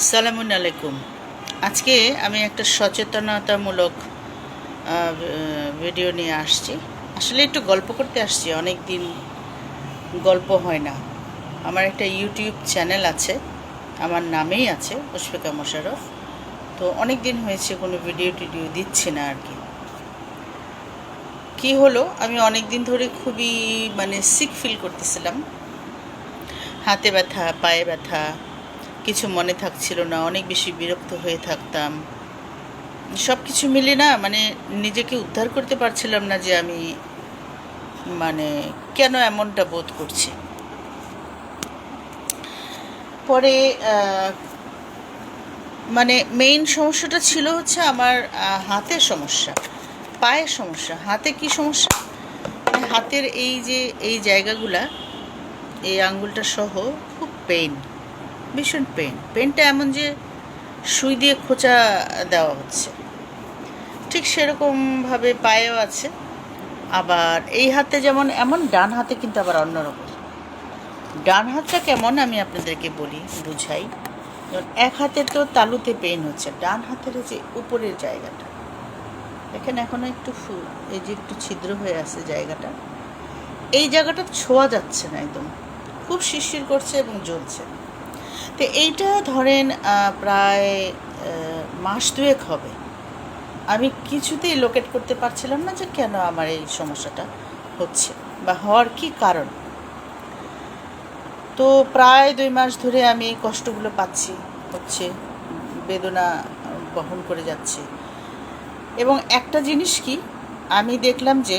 আসসালামু আলাইকুম। আজকে আমি একটা সচেতনতামূলক ভিডিও নিয়ে আসছি। আসলে একটু গল্প করতে আসছি, অনেক দিন গল্প হয় না। আমার একটা ইউটিউব চ্যানেল আছে, আমার নামেই আছে, মুশফিকা মোশাররফ। তো অনেক দিন হয়েছে কোনো ভিডিও টিডিও দিচ্ছি না আর কি। কী হলো, আমি অনেক দিন ধরে খুবই সিক ফিল করতেছিলাম। হাতে ব্যথা, পায়ে ব্যথা, কিছু মনে থাকছিল না, অনেক বেশি বিরক্ত হয়ে থাকতাম। সব কিছু মিলে না নিজেকে উদ্ধার করতে পারছিলাম না যে আমি মানে কেন এমনটা বোধ করছি। পরে মেইন সমস্যাটা ছিল হচ্ছে আমার হাতের সমস্যা, পায়ের সমস্যা। হাতে কি সমস্যা, হাতের এই জায়গাগুলা, এই আঙ্গুলটা সহ খুব পেইন, ভীষণ পেইনটা এমন যে সুই দিয়ে খোঁচা দেওয়া হচ্ছে। ঠিক সেরকমভাবে পায়েও আছে। আবার এই হাতে যেমন এমন, ডান হাতে কিন্তু আবার অন্যরকম। ডান হাতটা কেমন আমি আপনাদেরকে বলি, বুঝাই। এক হাতের তো তালুতে পেইন হচ্ছে, ডান হাতের যে উপরের জায়গাটা, এখানে এখনো একটু এই যে একটু ছিদ্র হয়ে আছে জায়গাটা, এই জায়গাটা ছোঁয়া যাচ্ছে না, একদম খুব শিরশির করছে এবং জ্বলছে। তো এইটা ধরেন প্রায় মাস দুয়েক হবে। আমি কিছুতেই লোকেট করতে পারছিলাম না যে কেন আমার এই সমস্যাটা হচ্ছে বা হওয়ার কি কারণ। তো প্রায় 2 মাস ধরে আমি এই কষ্টগুলো পাচ্ছি, হচ্ছে বেদনা বহন করে যাচ্ছে। এবং একটা জিনিস কি, আমি দেখলাম যে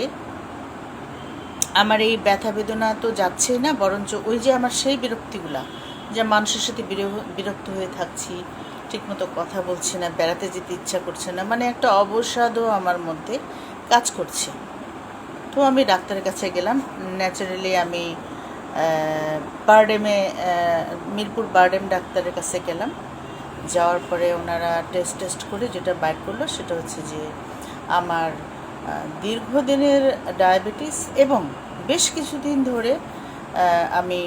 আমার এই ব্যথা বেদনা তো যাচ্ছেই না, বরঞ্চ ওই যে আমার সেই বিরক্তিগুলা, যে মানুষের সাথে বিরক্ত হয়ে থাকছি, ঠিকমতো কথা বলছি না, বেড়াতে যেতে ইচ্ছা করছে না, একটা অবসাদও আমার মধ্যে কাজ করছে। তো আমি ডাক্তারের কাছে গেলাম। ন্যাচারালি আমি বারডেমে, মিরপুর বারডেম ডাক্তারের কাছে গেলাম। যাওয়ার পরে ওনারা টেস্ট করে যেটা বাইর করলো সেটা হচ্ছে যে আমার দীর্ঘদিনের ডায়াবেটিস, এবং বেশ কিছুদিন ধরে আমি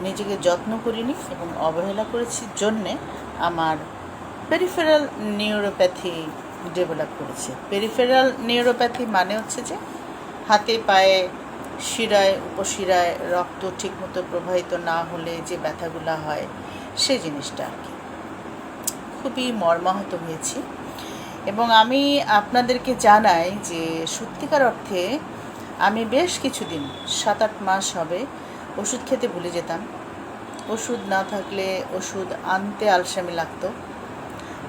নিজেকে যত্ন করিনি এবং অবহেলা করেছি জন্যে আমার পেরিফেরাল নিউরোপ্যাথি ডেভেলপ করেছে। পেরিফেরাল নিউরোপ্যাথি মানে হচ্ছে যে হাতে পায়ে শিরায় উপশিরায় রক্ত ঠিকমতো প্রবাহিত না হলে যে ব্যথাগুলো হয়, সেই জিনিসটা আর কি। খুবই মর্মাহত হয়েছি। এবং আমি আপনাদেরকে জানাই যে সত্যিকার অর্থে আমি বেশ কিছুদিন, 7-8 মাস হবে, ওষুধ খেতে ভুলে যেতাম। ওষুধ না থাকলে ওষুধ আনতে আলসেমি লাগতো।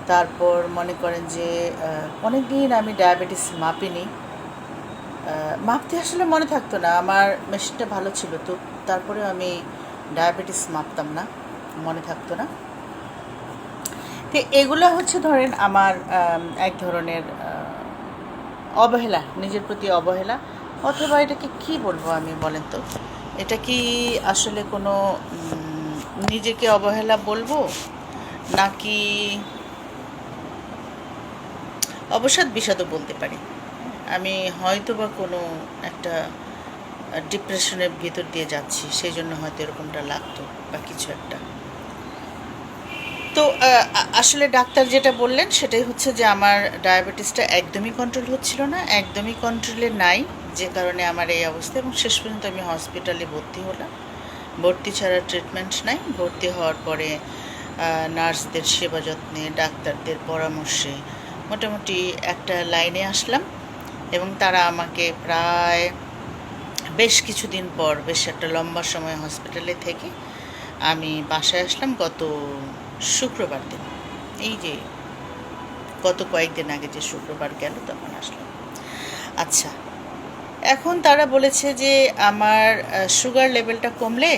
তারপর মনে করেন যে অনেক দিন আমি ডায়াবেটিস মাপিনি, মাপতে আসলে মনে থাকতো না। আমার মেশিনটা ভালো ছিল, তো তারপরেও আমি ডায়াবেটিস মাপতাম না, মনে থাকতো না। তো এগুলো হচ্ছে ধরেন আমার এক ধরনের অবহেলা, নিজের প্রতি অবহেলা, অথবা এটাকে কি বলবো আমি, বলেন তো, এটা কি আসলে কোনো নিজেকে অবহেলা বলবো, নাকি অবসাদ বিষাদও বলতে পারি। আমি হয়তো বা কোনো একটা ডিপ্রেশনের ভিতর দিয়ে যাচ্ছি, সেই জন্য হয়তো এরকমটা লাগতো বা কিছু একটা। তো আসলে ডাক্তার যেটা বললেন সেটাই হচ্ছে যে আমার ডায়াবেটিসটা একদমই কন্ট্রোল হচ্ছিল না, একদমই কন্ট্রোলে নাই, যে কারণে আমার এই অবস্থা। এবং শেষ পর্যন্ত আমি হসপিটালে ভর্তি হলাম। ভর্তি ছাড়া ট্রিটমেন্ট নাই। ভর্তি হওয়ার পরে নার্সদের সেবা যত্নে, ডাক্তারদের পরামর্শে মোটামুটি একটা লাইনে আসলাম। এবং তারা আমাকে প্রায় বেশ কিছুদিন পর, বেশ একটা লম্বা সময় হসপিটালে থেকে আমি বাসায় আসলাম গত শুক্রবার দিন। এই যে গত কয়েকদিন আগে যে শুক্রবার গেল, তখন আসলাম। আচ্ছা, এখন তারা বলেছে যে আমার সুগার লেভেলটা কমলে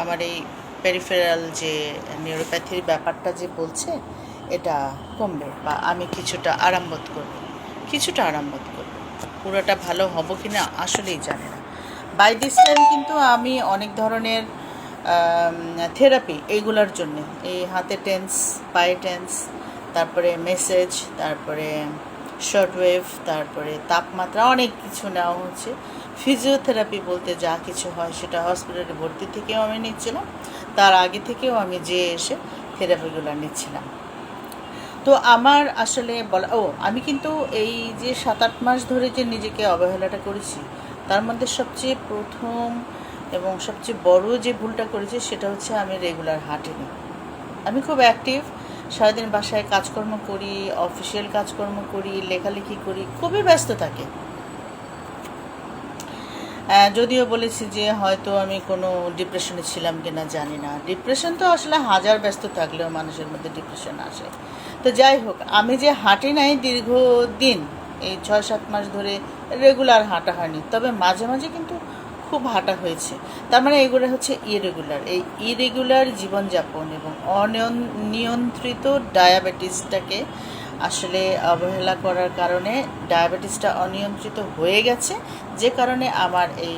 আমার এই পেরিফেরাল যে নিউরোপ্যাথির ব্যাপারটা যে বলছে, এটা কমবে বা আমি কিছুটা আরাম বোধ করবো, পুরোটা ভালো হব কি না আসলেই জানি না। বাই দিস টাইম কিন্তু আমি অনেক ধরনের থেরাপি এইগুলোর জন্যে, এই হাতে টেন্স, পায়ে টেন্স, তারপরে মেসেজ, তারপরে শর্টওয়েভ, তারপরে তাপমাত্রা, অনেক কিছু নেওয়া হচ্ছে। ফিজিওথেরাপি বলতে যা কিছু হয় সেটা হসপিটালে ভর্তি থেকেও আমি নিচ্ছিলাম, তার আগে থেকেও আমি এসে থেরাপিগুলো নিচ্ছিলাম। তো আমার আসলে বলা আমি কিন্তু এই যে 7-8 মাস ধরে যে নিজেকে অবহেলাটা করেছি, তার মধ্যে সবচেয়ে প্রথম এবং সবচেয়ে বড় যে ভুলটা করেছি সেটা হচ্ছে আমি রেগুলার হাঁটিনি। আমি খুব অ্যাক্টিভ, সারাদিন বাসায় কাজকর্ম করি, অফিসিয়াল কাজকর্ম করি, লেখালেখি করি, খুবই ব্যস্ত থাকি। যদিও বলেছি যে হয়তো আমি কোনো ডিপ্রেশনে ছিলাম কি না জানি না। ডিপ্রেশন তো আসলে হাজার ব্যস্ত থাকলেও মানুষের মধ্যে ডিপ্রেশন আসে। তো যাই হোক, আমি যে হাঁটি নাই দীর্ঘদিন, এই 6-7 মাস ধরে রেগুলার হাঁটা হয়নি, তবে মাঝে মাঝে কিন্তু খুব হাঁটা হয়েছে। তার মানে এগুলো হচ্ছে ইরেগুলার। এই ইরেগুলার জীবনযাপন এবং অনিয়ন্ত্রিত ডায়াবেটিসটাকে আসলে অবহেলা করার কারণে ডায়াবেটিসটা অনিয়ন্ত্রিত হয়ে গেছে, যে কারণে আমার এই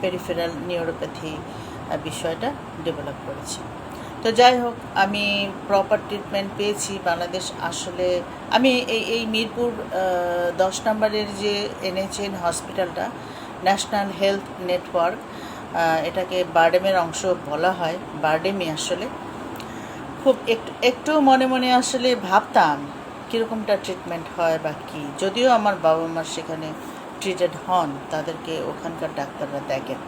পেরিফেরাল নিউরোপ্যাথি বিষয়টা ডেভেলপ করেছে। তো যাই হোক, আমি প্রপার ট্রিটমেন্ট পেয়েছি। বাংলাদেশ আসলে আমি এই মিরপুর 10 নম্বরের যে NHN হসপিটালটা, ন্যাশনাল হেলথ নেটওয়ার্ক, এটাকে বারডেমের অংশ বলা হয়, বারডেমই আসলে। খুব একটু মনে মনে আসলে ভাবতাম কীরকমটা ট্রিটমেন্ট হয় বা কী, যদিও আমার বাবা মা সেখানে ট্রিটেড হন, তাদেরকে ওখানকার ডাক্তাররা দেখেন।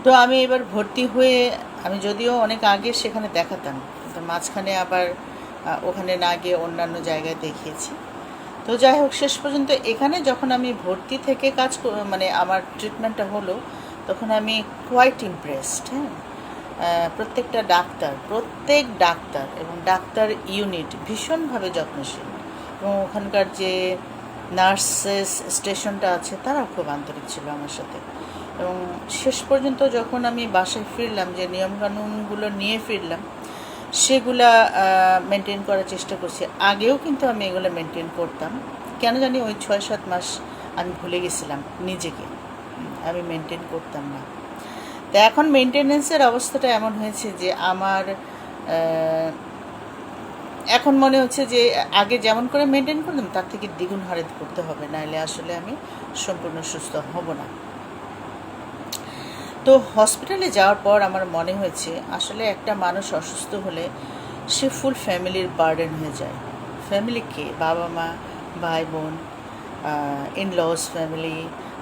তো আমি এবার ভর্তি হয়ে, আমি যদিও অনেক আগে সেখানে দেখাতাম, কিন্তু মাঝখানে আবার ওখানে না গিয়ে অন্যান্য জায়গায় দেখিয়েছি। তো যাই হোক, শেষ পর্যন্ত এখানে যখন আমি ভর্তি থেকে মানে আমার ট্রিটমেন্টটা হলো, তখন আমি কোয়াইট ইমপ্রেসড। প্রত্যেক ডাক্তার এবং ডাক্তার ইউনিট ভীষণভাবে যত্নশীল, এবং ওখানকার যে নার্সেস স্টেশনটা আছে তারাও খুব আন্তরিক ছিল আমার সাথে। এবং শেষ পর্যন্ত যখন আমি বাসায় ফিরলাম, যে নিয়মকানুনগুলো নিয়ে ফিরলাম, সেগুলা মেনটেন করার চেষ্টা করছি। আগেও কিন্তু আমি এগুলো মেনটেন করতাম, কেন জানি ওই 6-7 মাস আমি ভুলে গেছিলাম নিজেকে, আমি মেনটেন করতাম না। তো এখন মেনটেনেন্সের অবস্থাটা এমন হয়েছে যে আমার এখন মনে হচ্ছে যে আগে যেমন করে মেনটেন করতাম তার থেকে দ্বিগুণ হারে করতে হবে, নাহলে আসলে আমি সম্পূর্ণ সুস্থ হব না। তো হসপিটালে যাওয়ার পর আমার মনে হয়েছে আসলে একটা মানুষ অসুস্থ হলে সে ফুল ফ্যামিলির বার্ডেন হয়ে যায়। ফ্যামিলিকে, বাবা মা, ভাই বোন, ইনলস ফ্যামিলি,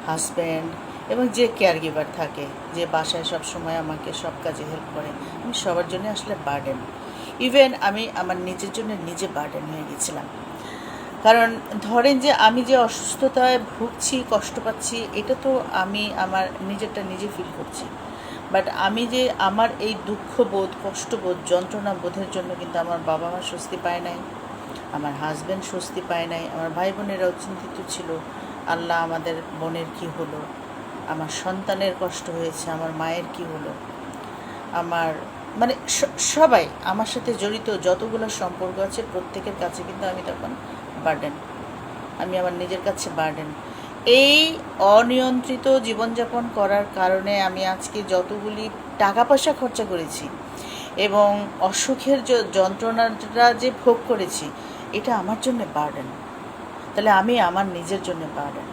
হাজব্যান্ড, এবং যে কেয়ার গিভার থাকে, যে বাসায় সব সময় আমাকে সব কাজে হেল্প করে, আমি সবার জন্য আসলে বার্ডেন। ইভেন আমি আমার নিজের জন্য নিজে বার্ডেন হয়ে গেছিলাম। কারণ ধরেন যে আমি যে অসুস্থতায় ভুগছি, কষ্ট পাচ্ছি, এটা তো আমি আমার নিজেরটা নিজে ফিল করছি। বাট আমি যে আমার এই দুঃখবোধ, কষ্টবোধ, যন্ত্রণা বোধের জন্য কিন্তু আমার বাবা মা স্বস্তি পায় নাই, আমার হাজব্যান্ড স্বস্তি পায় নাই, আমার ভাই বোনেরাও চিন্তিত ছিল, আল্লাহ আমাদের বোনের কি হলো, আমার সন্তানের কষ্ট হয়েছে, আমার মায়ের কি হলো, আমার মানে সবাই আমার সাথে জড়িত যতগুলো সম্পর্ক আছে প্রত্যেকের কাছে কিন্তু আমি তখন বার্ডেন, আমি আমার নিজের কাছে বার্ডেন। এই অনিয়ন্ত্রিত জীবনযাপন করার কারণে আমি আজকে যতগুলি টাকা পয়সা খরচা করেছি এবং অসুখের যন্ত্রণাটা যে ভোগ করেছি, এটা আমার জন্য বার্ডেন। তাহলে আমি আমার নিজের জন্য বার্ডেন।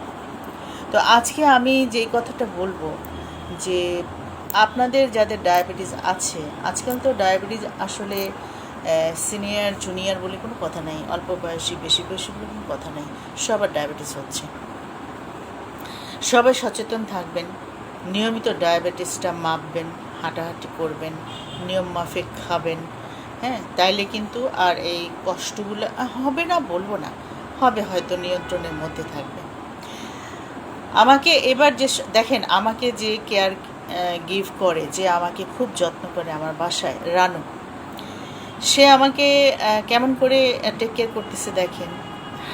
তো আজকে আমি যেই কথাটা বলবো, যে আপনাদের যাদের ডায়াবেটিস আছে, আজকাল তো ডায়াবেটিস আসলে সিনিয়র জুনিয়র বলে কোনো কথা নেই, অল্প বয়সী বেশি বয়সী বলে কোনো কথা নেই, সবার ডায়াবেটিস হচ্ছে। সবাই সচেতন থাকবেন, নিয়মিত ডায়াবেটিসটা মাপবেন, হাঁটাহাঁটি করবেন, নিয়ম মাফিক খাবেন, তাইলে কিন্তু আর এই কষ্টগুলো হবে না বলবো না, হবে, হয়তো নিয়ন্ত্রণের মধ্যে থাকবে। আমাকে এবার যে দেখেন, আমাকে যে কেয়ার গিভ করে, যে আমাকে খুব যত্ন করে আমার বাসায়, রানু, সে আমাকে কেমন করে টেক কেয়ার করতেছে দেখেন।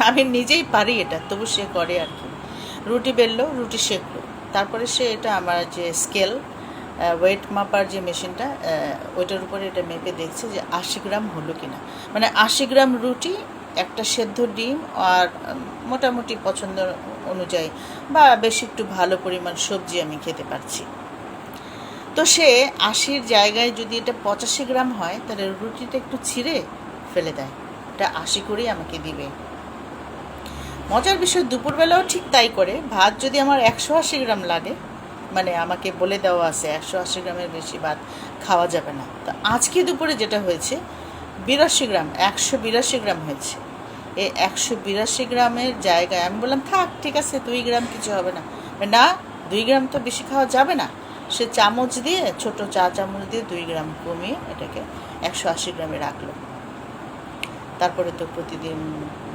আমি নিজেই পারি এটা, তবু সে করে আর কি। রুটি বেললো, রুটি সেঁকলো, তারপরে সে এটা আমার যে স্কেল, ওয়েট মাপার যে মেশিনটা, ওইটার উপরে এটা মেপে দেখছে যে 80 গ্রাম হলো কি না। মানে 80 গ্রাম রুটি, একটা সেদ্ধ ডিম, আর মোটামুটি পছন্দ অনুযায়ী বা বেশি একটু ভালো পরিমাণ সবজি আমি খেতে পারছি। তো সে 80-র জায়গায় যদি এটা 85 গ্রাম হয়, তাহলে রুটিটা একটু ছিঁড়ে ফেলে দেয়, এটা 80 করেই আমাকে দিবে। মজার বিষয়, দুপুরবেলাও ঠিক তাই করে। ভাত যদি আমার 180 গ্রাম লাগে, মানে আমাকে বলে দেওয়া আছে 180 গ্রামের বেশি ভাত খাওয়া যাবে না, তো আজকে দুপুরে যেটা হয়েছে, 82 গ্রাম, 182 গ্রাম হয়েছে। এই 182 গ্রামের জায়গায় আমি বললাম থাক, ঠিক আছে 2 গ্রাম কিছু হবে না। না, 2 গ্রাম তো বেশি খাওয়া যাবে না। সে চামচ দিয়ে, ছোট চা চামচ দিয়ে 2 গ্রাম কমিয়ে এটাকে 180 গ্রামে রাখলো। তারপরে তো প্রতিদিন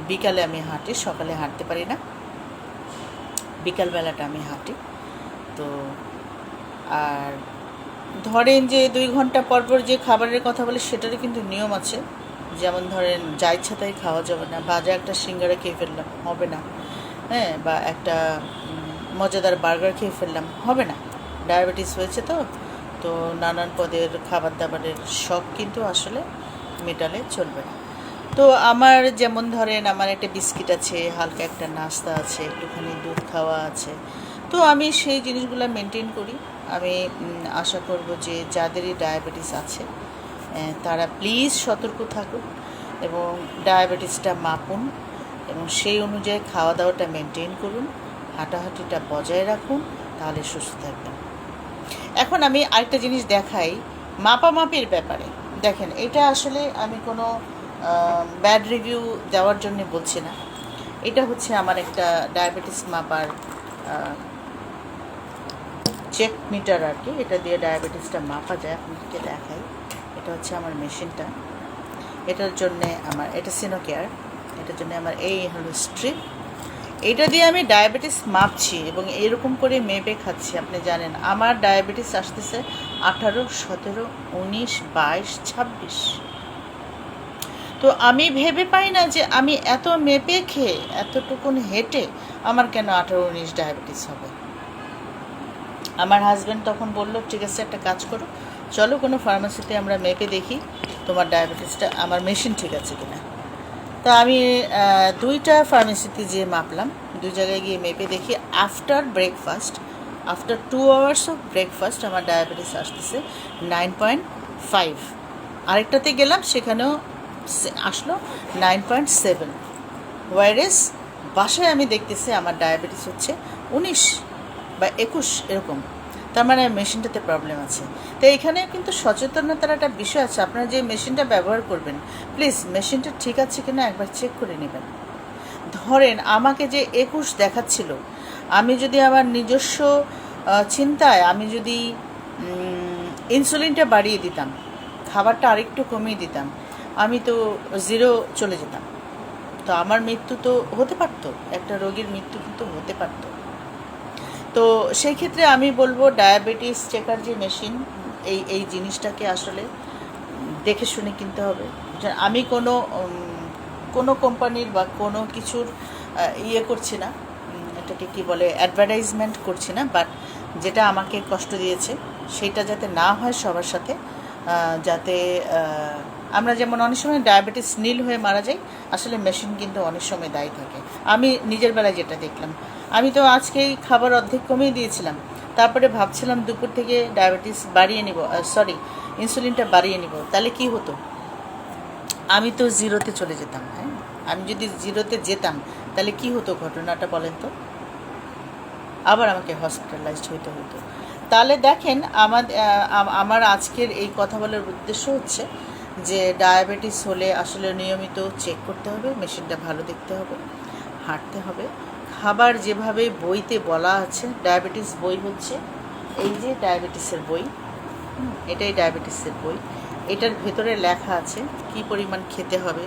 বিকালে আমি হাঁটি, সকালে হাঁটতে পারি না, বিকালবেলাটা আমি হাঁটি। তো আর ধরেন যে 2 ঘন্টা পর পর যে খাবারের কথা বলে সেটারও কিন্তু নিয়ম আছে। যেমন ধরেন যা ইচ্ছা তাই খাওয়া যাবে না। ভাজা একটা সিঙ্গারা খেয়ে ফেললাম, হবে না। হ্যাঁ, বা একটা মজাদার বার্গার খেয়ে ফেললাম, হবে না। ডায়াবেটিস হয়েছে তো তো নানান পদের খাবার দাবারের শখ কিন্তু আসলে মেটালে চলবে না। তো আমার যেমন ধরেন আমার একটা বিস্কিট আছে, হালকা একটা নাস্তা আছে, একটুখানি দুধ খাওয়া আছে। তো আমি সেই জিনিসগুলো মেনটেন করি। আমি আশা করব যে যাদেরই ডায়াবেটিস আছে তারা প্লিজ সতর্ক থাকুন এবং ডায়াবেটিসটা মাপুন এবং সেই অনুযায়ী খাওয়া দাওয়াটা মেনটেন করুন, হাঁটাহাঁটিটা বজায় রাখুন, তাহলে সুস্থ থাকবেন। এখন আমি আরেকটা জিনিস দেখাই মাপামাপির ব্যাপারে। দেখেন, এটা আসলে আমি কোনো ব্যাড রিভিউ দেওয়ার জন্য বলছি না। এটা হচ্ছে আমার একটা ডায়াবেটিস মাপার চেক মিটার আর কি। এটা দিয়ে ডায়াবেটিসটা মাপা যায়, আপনাদেরকে দেখাই। এটা হচ্ছে আমার মেশিনটা। এটার জন্যে আমার, এটা সিনোকেয়ার, এটার জন্য আমার এই হলো স্ট্রিপ। এটা দিয়ে আমি ডায়াবেটিস মাপছি এবং এরকম করে মেপে খাচ্ছি। আপনি জানেন আমার ডায়াবেটিস আসতেছে 18, 17, 19, 22, 26। তো আমি ভেবে পাই না যে আমি এত মেপে খেয়ে, এতটুকুন হেঁটে আমার কেন 18, 19 ডায়াবেটিস হবে। আমার হাজব্যান্ড তখন বললো, ঠিক আছে একটা কাজ করো, চলো কোনো ফার্মাসিতে আমরা মেপে দেখি তোমার ডায়াবেটিসটা, আমার মেশিন ঠিক আছে কিনা। তা আমি 2টা ফার্মেসিতে যেয়ে মাপলাম, 2 জায়গায় গিয়ে মেপে দেখি after breakfast, after 2 hours of breakfast আমার ডায়াবেটিস আসতেছে 9.5। আরেকটাতে গেলাম, সেখানেও আসলো 9.7। ওয়াইরেস বাসায় আমি দেখতেছি আমার ডায়াবেটিস হচ্ছে 19 বা 21 এরকম। তার মানে মেশিনটাতে প্রবলেম আছে। তো এখানে কিন্তু সচেতনতার একটা বিষয় আছে। আপনারা যে মেশিনটা ব্যবহার করবেন, প্লিজ মেশিনটা ঠিক আছে কিনা একবার চেক করে নেবেন। ধরেন আমাকে যে 21 দেখাচ্ছিল, আমি যদি আমার নিজস্ব চিন্তায় আমি যদি ইনসুলিনটা বাড়িয়ে দিতাম, খাবারটা আরেকটু কমিয়ে দিতাম, আমি তো 0 চলে যেতাম। তো আমার মৃত্যু তো হতে পারতো, একটা রোগীর মৃত্যু কিন্তু হতে পারতো। তো সেই ক্ষেত্রে আমি বলবো ডায়াবেটিস চেকার যে মেশিন, এই জিনিসটাকে আসলে দেখে শুনে কিনতে হবে। আমি কোনো কোম্পানির বা কোনো কিছুর ইয়ে করছি না, এটাকে কি বলে, অ্যাডভার্টাইজমেন্ট করছি না, বাট যেটা আমাকে কষ্ট দিয়েছে সেটা যাতে না হয় সবার সাথে। যাতে আমরা যেমন অনেক সময় ডায়াবেটিস নীল হয়ে মারা যাই, আসলে মেশিন কিন্তু অনেক সময় দায়ী থাকে। আমি নিজের বেলায় যেটা দেখলাম, আমি তো আজকেই খাবার অর্ধেক কমিয়ে দিয়েছিলাম, তারপরে ভাবছিলাম দুপুর থেকে ডায়াবেটিস বাড়িয়ে নিব, ইনসুলিনটা বাড়িয়ে নিব, তাহলে কি হতো, আমি তো 0-তে চলে যেতাম। হ্যাঁ, আমি যদি 0-তে যেতাম তাহলে কি হতো ঘটনাটা বলেন তো, আবার আমাকে হসপিটালাইজড হইতে হতো। তাহলে দেখেন আমার আজকের এই কথা বলার উদ্দেশ্য হচ্ছে যে ডায়াবেটিস হলে আসলে নিয়মিত চেক করতে হবে, মেশিনটা ভালো দেখতে হবে, হাঁটতে হবে, খাবার যেভাবে বইতে বলা আছে, ডায়াবেটিস বই হচ্ছে এই যে ডায়াবেটিসের বই, এটাই ডায়াবেটিসের বই। এটার ভেতরে লেখা আছে কি পরিমাণ খেতে হবে,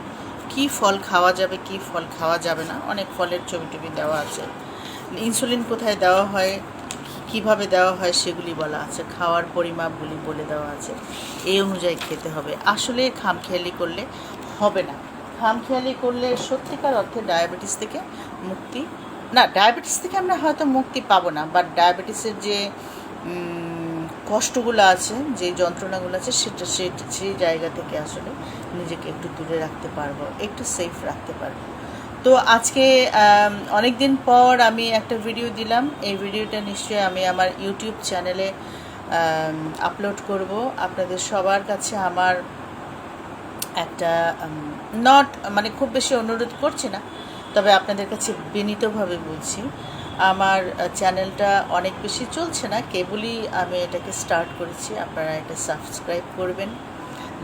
কি ফল খাওয়া যাবে, কি ফল খাওয়া যাবে না, অনেক ফলের ছবি টবি দেওয়া আছে। ইনসুলিন কোথায় দেওয়া হয়, কিভাবে দেওয়া হয় সেগুলি বলা আছে, খাওয়ার পরিমাপগুলি বলে দেওয়া আছে, এই অনুযায়ী খেতে হবে। আসলে খামখেয়ালি করলে হবে না। খামখেয়ালি করলে সত্যিকার অর্থে ডায়াবেটিস থেকে মুক্তি না, ডায়াবেটিস থেকে আমরা হয়তো মুক্তি পাবো না, বাট ডায়াবেটিসের যে কষ্টগুলো আছে, যে যন্ত্রণাগুলো আছে, সেই জায়গা থেকে আসলে নিজেকে একটু দূরে রাখতে পারবো, একটু সেফ রাখতে পারবো। তো আজকে অনেক দিন পর আমি একটা ভিডিও দিলাম। এই ভিডিওটা নিশ্চয়ই আমি আমার ইউটিউব চ্যানেলে আপলোড করব। আপনাদের সবার কাছে আমার একটা মানে খুব বেশি অনুরোধ করছি না, তবে আপনাদের কাছে বিনীতভাবে বলছি, আমার চ্যানেলটা অনেক বেশি চলছে না, কেবলই আমি এটাকে স্টার্ট করেছি। আপনারা এটা সাবস্ক্রাইব করবেন,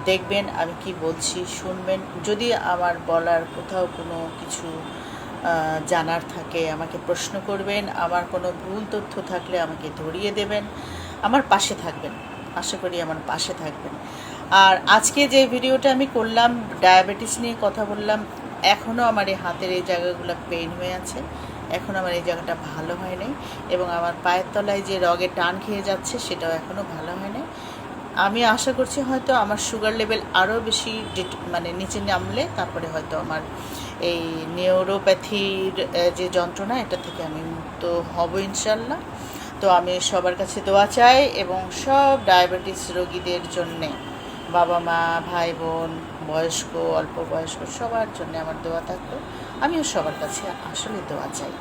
দেখবেন আমি কি বলছি, শুনবেন। যদি আমার বলার কোথাও কোনো কিছু জানার থাকে আমাকে প্রশ্ন করবেন, আমার কোনো ভুল তথ্য থাকলে আমাকে ধরিয়ে দেবেন, আমার পাশে থাকবেন, আশা করি আমার পাশে থাকবেন। আর আজকে যে ভিডিওটা আমি করলাম, ডায়াবেটিস নিয়ে কথা বললাম, এখনও আমার এই হাতের এই জায়গাগুলো পেইন হয়ে আছে, এখন আমার এই জায়গাটা ভালো হয় নাই, এবং আমার পায়ের তলায় যে রগে টান খেয়ে যাচ্ছে সেটাও এখনও ভালো হয় নাই। আমি আশা করছি হয়তো আমার সুগার লেভেল আরও বেশি মানে নিচে নামলে তারপরে হয়তো আমার এই নিউরোপ্যাথির যে যন্ত্রণা, এটা থেকে আমি মুক্ত হব ইনশাল্লাহ। তো আমি সবার কাছে দোয়া চাই, এবং সব ডায়াবেটিস রোগীদের জন্যে, বাবা মা ভাই বোন বয়স্ক অল্প বয়স্ক সবার জন্য আমার দোয়া থাকতো। আমিও সবার কাছে আসলে দোয়া চাই।